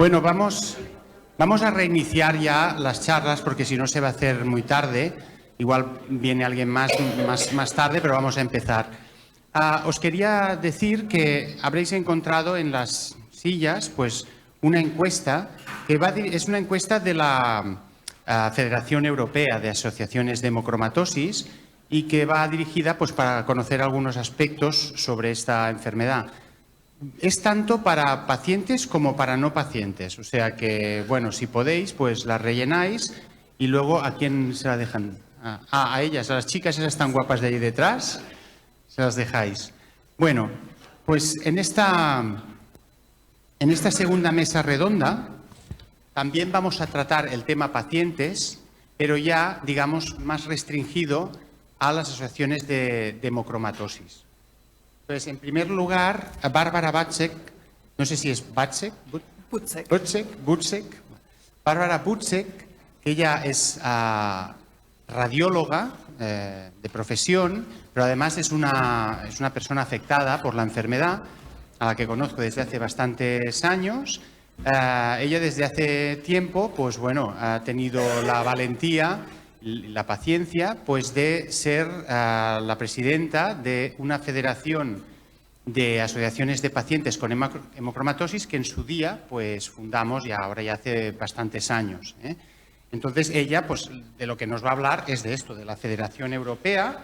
Bueno, vamos a reiniciar ya las charlas porque si no se va a hacer muy tarde. Igual viene alguien más tarde, pero vamos a empezar. Os quería decir que habréis encontrado en las sillas pues, una encuesta que es una encuesta de la Federación Europea de Asociaciones de Hemocromatosis y que va dirigida pues, para conocer algunos aspectos sobre esta enfermedad. Es tanto para pacientes como para no pacientes. O sea que, bueno, si podéis, pues la rellenáis y luego ¿a quién se la dejan? A ellas, a las chicas esas tan guapas de ahí detrás, se las dejáis. Bueno, pues en esta segunda mesa redonda también vamos a tratar el tema pacientes, pero ya, digamos, más restringido a las asociaciones de hemocromatosis. Pues, en primer lugar, Bárbara Butzek, no sé si es Butzek. Bárbara Butzek, que ella es radióloga de profesión, pero además es una persona afectada por la enfermedad, a la que conozco desde hace bastantes años. Ella desde hace tiempo, pues bueno, ha tenido la valentía y la paciencia pues de ser la presidenta de una federación de asociaciones de pacientes con hemocromatosis que en su día pues fundamos y ahora ya hace bastantes años. Entonces ella pues de lo que nos va a hablar es de esto, de la Federación Europea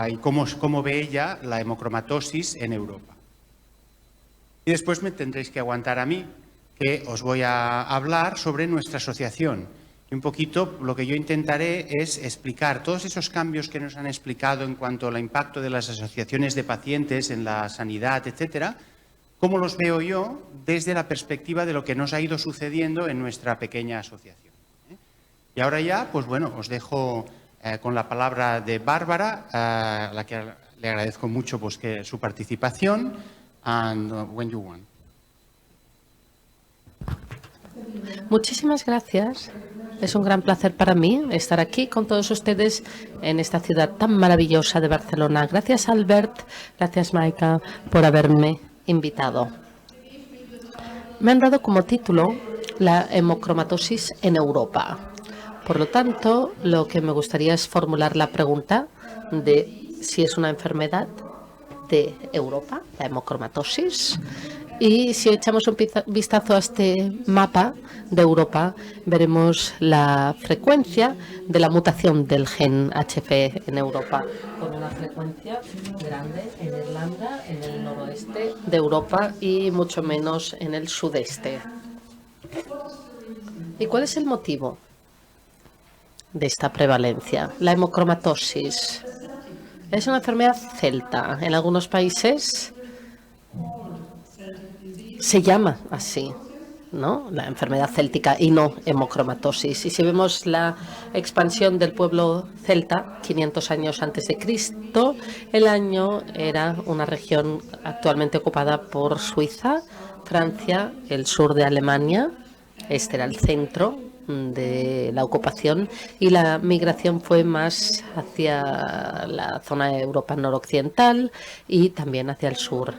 y cómo ve ella la hemocromatosis en Europa. Y después me tendréis que aguantar a mí, que os voy a hablar sobre nuestra asociación. Y un poquito lo que yo intentaré es explicar todos esos cambios que nos han explicado en cuanto al impacto de las asociaciones de pacientes en la sanidad, etcétera, cómo los veo yo desde la perspectiva de lo que nos ha ido sucediendo en nuestra pequeña asociación. Y ahora ya, pues bueno, os dejo con la palabra de Bárbara, a la que le agradezco mucho pues, su participación. And when you want. Muchísimas gracias. Es un gran placer para mí estar aquí con todos ustedes en esta ciudad tan maravillosa de Barcelona. Gracias, Albert. Gracias, Maika, por haberme invitado. Me han dado como título la hemocromatosis en Europa. Por lo tanto, lo que me gustaría es formular la pregunta de si es una enfermedad de Europa, la hemocromatosis. Y si echamos un vistazo a este mapa de Europa, veremos la frecuencia de la mutación del gen HFE en Europa, con una frecuencia grande en Irlanda, en el noroeste de Europa y mucho menos en el sudeste. ¿Y cuál es el motivo de esta prevalencia? La hemocromatosis es una enfermedad celta. En algunos países se llama así, ¿no? La enfermedad céltica y no hemocromatosis. Y si vemos la expansión del pueblo celta, 500 años antes de Cristo, el año era una región actualmente ocupada por Suiza, Francia, el sur de Alemania. Este era el centro de la ocupación y la migración fue más hacia la zona de Europa noroccidental y también hacia el sur.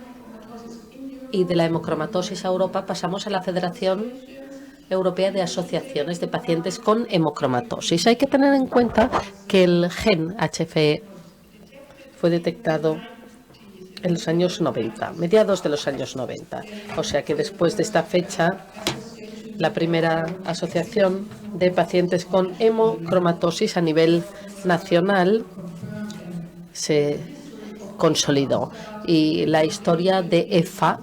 Y de la hemocromatosis a Europa pasamos a la Federación Europea de Asociaciones de Pacientes con Hemocromatosis. Hay que tener en cuenta que el gen HFE fue detectado en los años 90, mediados de los años 90. O sea que después de esta fecha, la primera asociación de pacientes con hemocromatosis a nivel nacional se consolidó. Y la historia de EFA,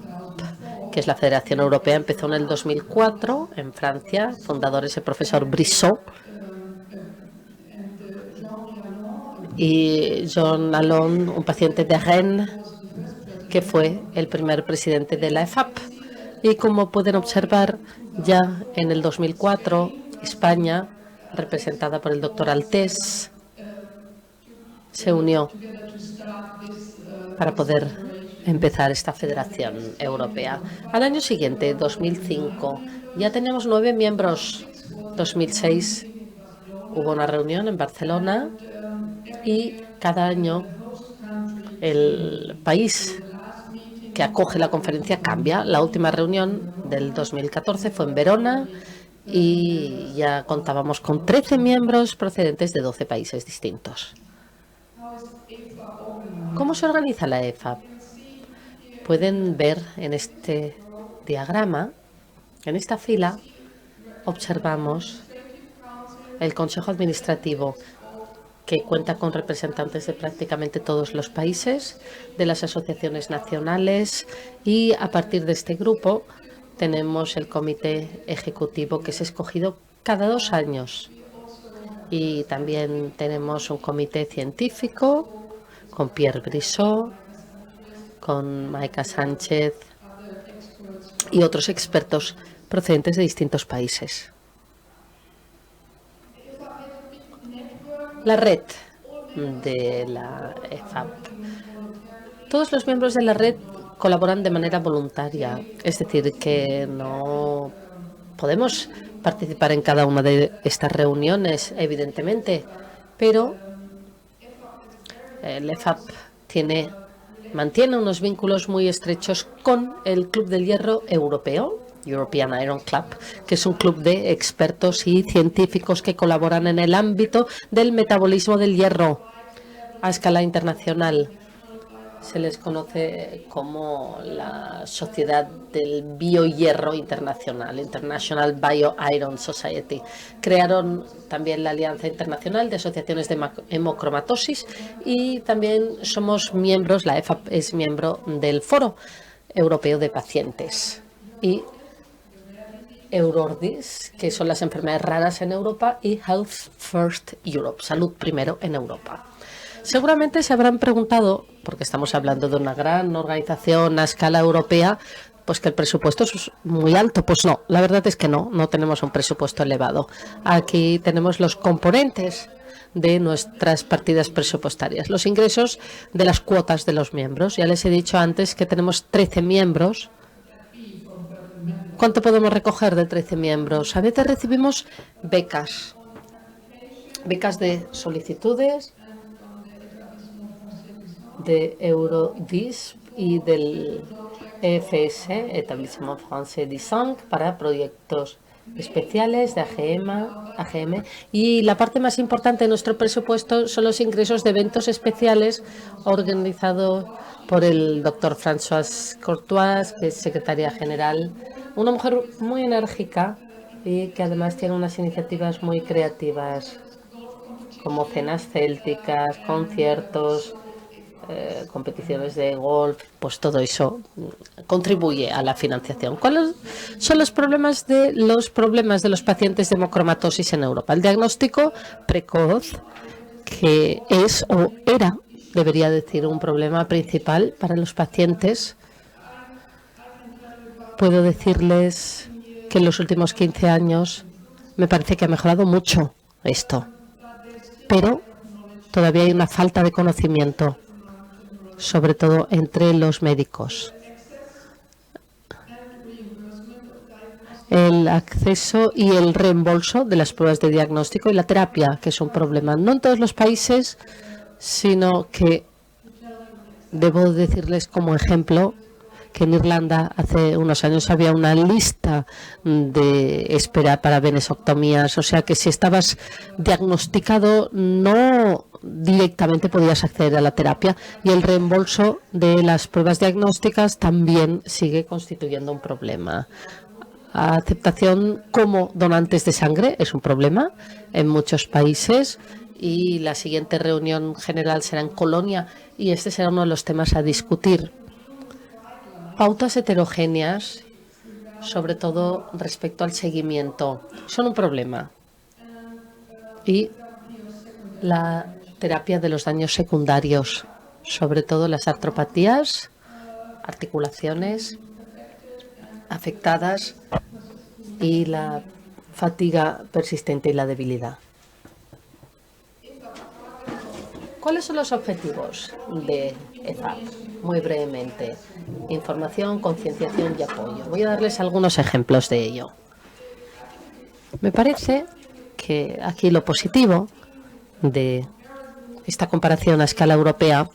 que es la Federación Europea, empezó en el 2004 en Francia. Fundador es el profesor Brissot. Y Jean Lalonde, un paciente de Rennes, que fue el primer presidente de la EFAP. Y como pueden observar, ya en el 2004, España, representada por el doctor Altés, se unió para poder empezar esta Federación Europea. Al año siguiente, 2005, ya teníamos 9 miembros. 2006 hubo una reunión en Barcelona y cada año el país que acoge la conferencia cambia. La última reunión del 2014 fue en Verona y ya contábamos con 13 miembros procedentes de 12 países distintos. ¿Cómo se organiza la EFAP? Pueden ver en este diagrama, en esta fila, observamos el Consejo Administrativo, que cuenta con representantes de prácticamente todos los países, de las asociaciones nacionales, y a partir de este grupo tenemos el comité ejecutivo, que es escogido cada 2 años. Y también tenemos un comité científico con Pierre Brissot, con Maika Sánchez y otros expertos procedentes de distintos países. La red de la EFAP. Todos los miembros de la red colaboran de manera voluntaria, es decir, que no podemos participar en cada una de estas reuniones, evidentemente, pero el EFAP mantiene unos vínculos muy estrechos con el Club del Hierro Europeo, European Iron Club, que es un club de expertos y científicos que colaboran en el ámbito del metabolismo del hierro a escala internacional. Se les conoce como la Sociedad del Biohierro Internacional, International Bio-Iron Society. Crearon también la Alianza Internacional de Asociaciones de Hemocromatosis y también somos miembros, la EFAP es miembro del Foro Europeo de Pacientes y Eurordis, que son las enfermedades raras en Europa, y Health First Europe, Salud Primero en Europa. Seguramente se habrán preguntado, porque estamos hablando de una gran organización a escala europea, pues que el presupuesto es muy alto. Pues no, la verdad es que no tenemos un presupuesto elevado. Aquí tenemos los componentes de nuestras partidas presupuestarias, los ingresos de las cuotas de los miembros. Ya les he dicho antes que tenemos 13 miembros. ¿Cuánto podemos recoger de 13 miembros? A veces recibimos becas de solicitudes, de Eurodis y del EFS, Établissement Français du Sang, para proyectos especiales de AGM. Y la parte más importante de nuestro presupuesto son los ingresos de eventos especiales organizados por el doctor Françoise Courtois, que es secretaria general, una mujer muy enérgica y que además tiene unas iniciativas muy creativas, como cenas célticas, conciertos, competiciones de golf. Pues todo eso contribuye a la financiación. ¿Cuáles son los problemas de los pacientes de hemocromatosis en Europa? El diagnóstico precoz, que es o era, debería decir, un problema principal para los pacientes. Puedo decirles que en los últimos 15 años me parece que ha mejorado mucho esto, pero todavía hay una falta de conocimiento, sobre todo entre los médicos. El acceso y el reembolso de las pruebas de diagnóstico y la terapia, que es un problema, no en todos los países, sino que debo decirles como ejemplo que en Irlanda hace unos años había una lista de espera para venesectomías, o sea que si estabas diagnosticado no directamente podías acceder a la terapia, y el reembolso de las pruebas diagnósticas también sigue constituyendo un problema. Aceptación como donantes de sangre es un problema en muchos países, y la siguiente reunión general será en Colonia y este será uno de los temas a discutir. Pautas heterogéneas, sobre todo respecto al seguimiento, son un problema. Y la terapia de los daños secundarios, sobre todo las artropatías, articulaciones afectadas y la fatiga persistente y la debilidad. ¿Cuáles son los objetivos de EFAP? Muy brevemente: información, concienciación y apoyo. Voy a darles algunos ejemplos de ello. Me parece que aquí lo positivo de esta comparación a escala europea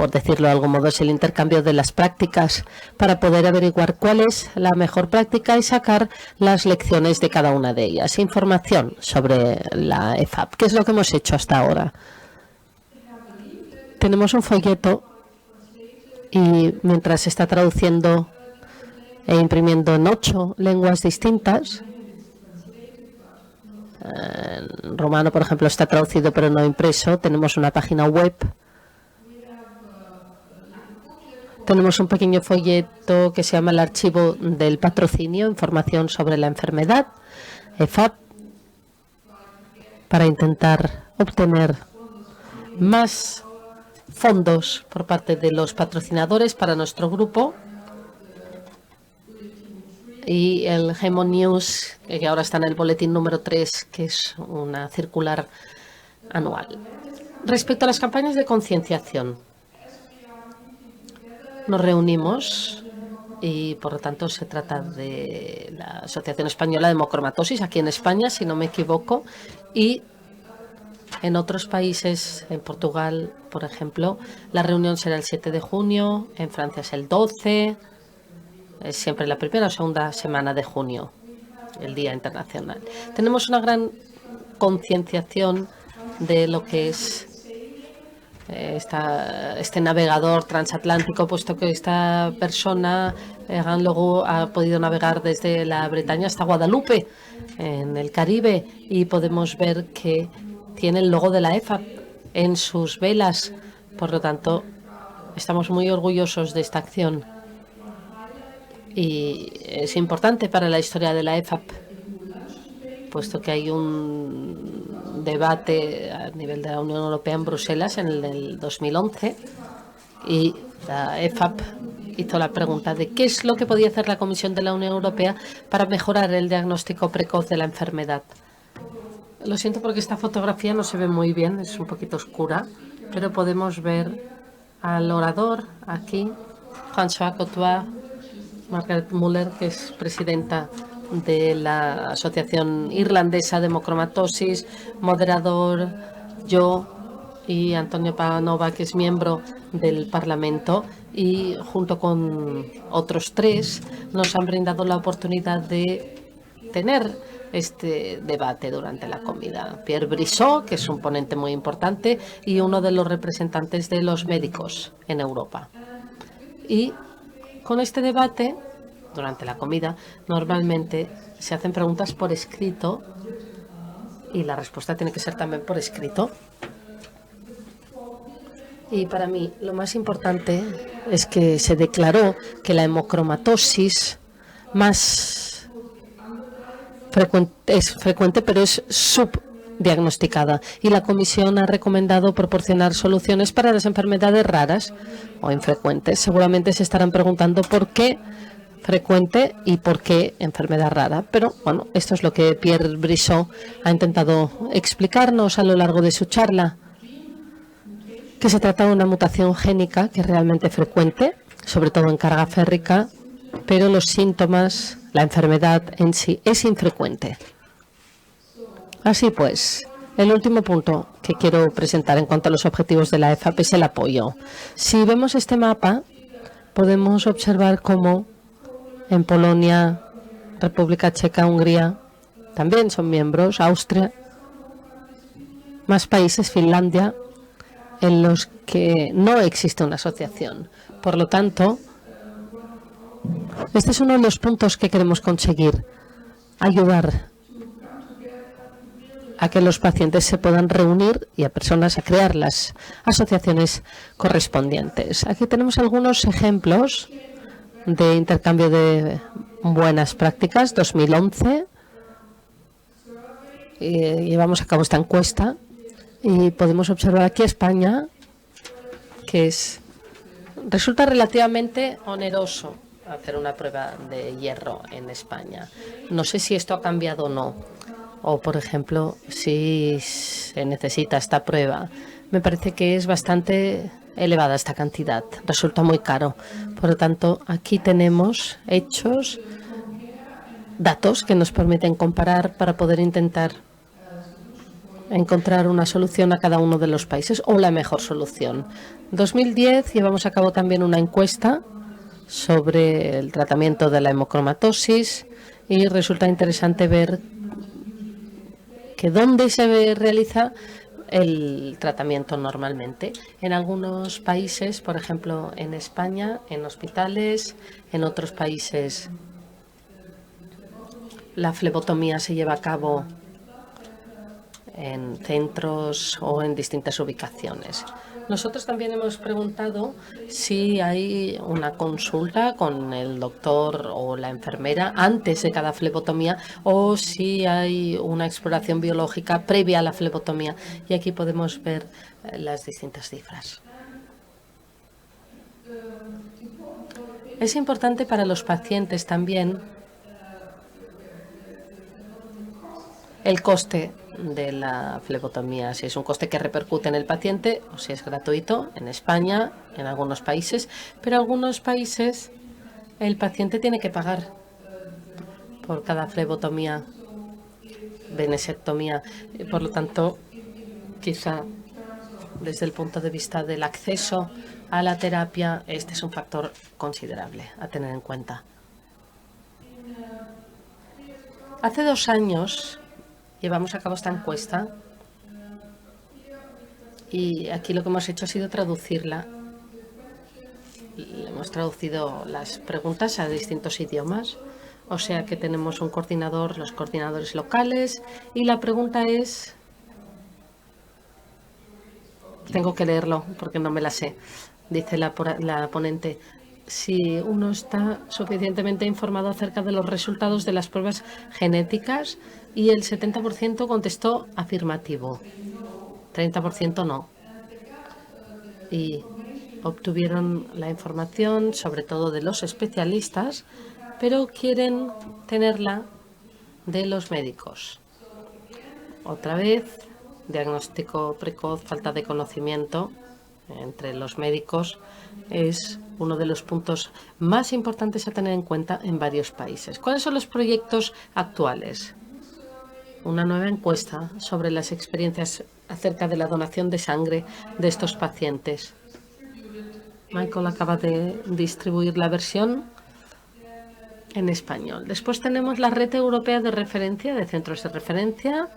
por decirlo de algún modo, es el intercambio de las prácticas para poder averiguar cuál es la mejor práctica y sacar las lecciones de cada una de ellas. Información sobre la EFAP. ¿Qué es lo que hemos hecho hasta ahora? Tenemos un folleto y mientras se está traduciendo e imprimiendo en 8 lenguas distintas, en romano, por ejemplo, está traducido pero no impreso. Tenemos una página web. Tenemos un pequeño folleto que se llama el archivo del patrocinio, información sobre la enfermedad, EFAP, para intentar obtener más fondos por parte de los patrocinadores para nuestro grupo. Y el Gemo News, que ahora está en el boletín número 3, que es una circular anual. Respecto a las campañas de concienciación, nos reunimos y, por lo tanto, se trata de la Asociación Española de Hemocromatosis, aquí en España, si no me equivoco, y en otros países, en Portugal, por ejemplo, la reunión será el 7 de junio, en Francia es el 12, es siempre la primera o segunda semana de junio, el Día Internacional. Tenemos una gran concienciación de lo que es este navegador transatlántico, puesto que esta persona, Egan Logu, ha podido navegar desde la Bretaña hasta Guadalupe, en el Caribe, y podemos ver que tiene el logo de la EFAP en sus velas. Por lo tanto, estamos muy orgullosos de esta acción. Y es importante para la historia de la EFAP, puesto que hay un debate a nivel de la Unión Europea en Bruselas en el 2011 y la EFAP hizo la pregunta de qué es lo que podía hacer la Comisión de la Unión Europea para mejorar el diagnóstico precoz de la enfermedad. Lo siento porque esta fotografía no se ve muy bien, es un poquito oscura, pero podemos ver al orador aquí, François Cotois, Margaret Muller, que es presidenta de la Asociación Irlandesa de Hemocromatosis, moderador, yo y Antonio Panova, que es miembro del Parlamento, y junto con otros 3 nos han brindado la oportunidad de tener este debate durante la comida. Pierre Brissot, que es un ponente muy importante y uno de los representantes de los médicos en Europa. Y con este debate, durante la comida, normalmente se hacen preguntas por escrito y la respuesta tiene que ser también por escrito. Y para mí lo más importante es que se declaró que la hemocromatosis más es frecuente, pero es subdiagnosticada. Y la Comisión ha recomendado proporcionar soluciones para las enfermedades raras o infrecuentes. Seguramente se estarán preguntando por qué frecuente y por qué enfermedad rara. Pero bueno, esto es lo que Pierre Brissot ha intentado explicarnos a lo largo de su charla, que se trata de una mutación génica que es realmente frecuente, sobre todo en carga férrica, pero los síntomas, la enfermedad en sí, es infrecuente. Así pues, el último punto que quiero presentar en cuanto a los objetivos de la EFAP es el apoyo. Si vemos este mapa, podemos observar cómo en Polonia, República Checa, Hungría, también son miembros, Austria, más países, Finlandia, en los que no existe una asociación. Por lo tanto, este es uno de los puntos que queremos conseguir, ayudar a que los pacientes se puedan reunir y a personas a crear las asociaciones correspondientes. Aquí tenemos algunos ejemplos de intercambio de buenas prácticas. 2011, llevamos a cabo esta encuesta y podemos observar aquí España, que resulta relativamente oneroso hacer una prueba de hierro en España. No sé si esto ha cambiado o no. O, por ejemplo, si se necesita esta prueba. Me parece que es bastante elevada esta cantidad. Resulta muy caro. Por lo tanto, aquí tenemos hechos, datos que nos permiten comparar para poder intentar encontrar una solución a cada uno de los países o la mejor solución. En 2010 llevamos a cabo también una encuesta sobre el tratamiento de la hemocromatosis y resulta interesante ver que dónde se realiza el tratamiento normalmente. En algunos países, por ejemplo en España, en hospitales, en otros países la flebotomía se lleva a cabo en centros o en distintas ubicaciones. Nosotros también hemos preguntado si hay una consulta con el doctor o la enfermera antes de cada flebotomía o si hay una exploración biológica previa a la flebotomía. Y aquí podemos ver las distintas cifras. Es importante para los pacientes también el coste de la flebotomía, si es un coste que repercute en el paciente o si es gratuito en España, en algunos países, pero en algunos países el paciente tiene que pagar por cada flebotomía, venesectomía. Por lo tanto, quizá desde el punto de vista del acceso a la terapia, este es un factor considerable a tener en cuenta. Hace 2 años llevamos a cabo esta encuesta y aquí lo que hemos hecho ha sido traducirla. Hemos traducido las preguntas a distintos idiomas, o sea que tenemos un coordinador, los coordinadores locales, y la pregunta es... Tengo que leerlo porque no me la sé, dice la ponente. Si uno está suficientemente informado acerca de los resultados de las pruebas genéticas, y el 70% contestó afirmativo, 30% no. Y obtuvieron la información, sobre todo de los especialistas, pero quieren tenerla de los médicos. Otra vez, diagnóstico precoz, falta de conocimiento entre los médicos es uno de los puntos más importantes a tener en cuenta en varios países. ¿Cuáles son los proyectos actuales? Una nueva encuesta sobre las experiencias acerca de la donación de sangre de estos pacientes. Michael acaba de distribuir la versión en español. Después tenemos la Red Europea de Referencia, de Centros de Referencia.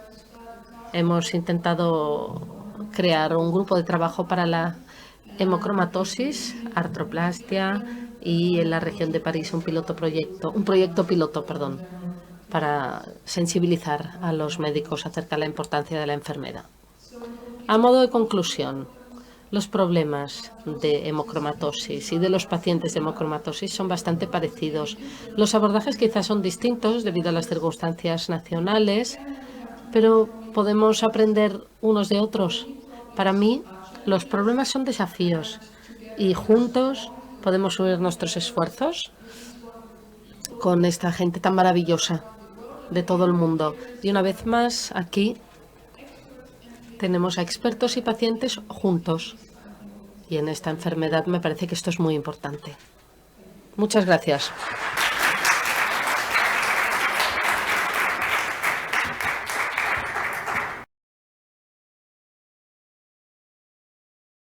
Hemos intentado crear un grupo de trabajo para la hemocromatosis, artroplastia y en la región de París un proyecto piloto, para sensibilizar a los médicos acerca de la importancia de la enfermedad. A modo de conclusión, los problemas de hemocromatosis y de los pacientes de hemocromatosis son bastante parecidos. Los abordajes quizás son distintos debido a las circunstancias nacionales, pero podemos aprender unos de otros. Para mí, los problemas son desafíos y juntos podemos unir nuestros esfuerzos con esta gente tan maravillosa de todo el mundo. Y una vez más, aquí tenemos a expertos y pacientes juntos. Y en esta enfermedad me parece que esto es muy importante. Muchas gracias.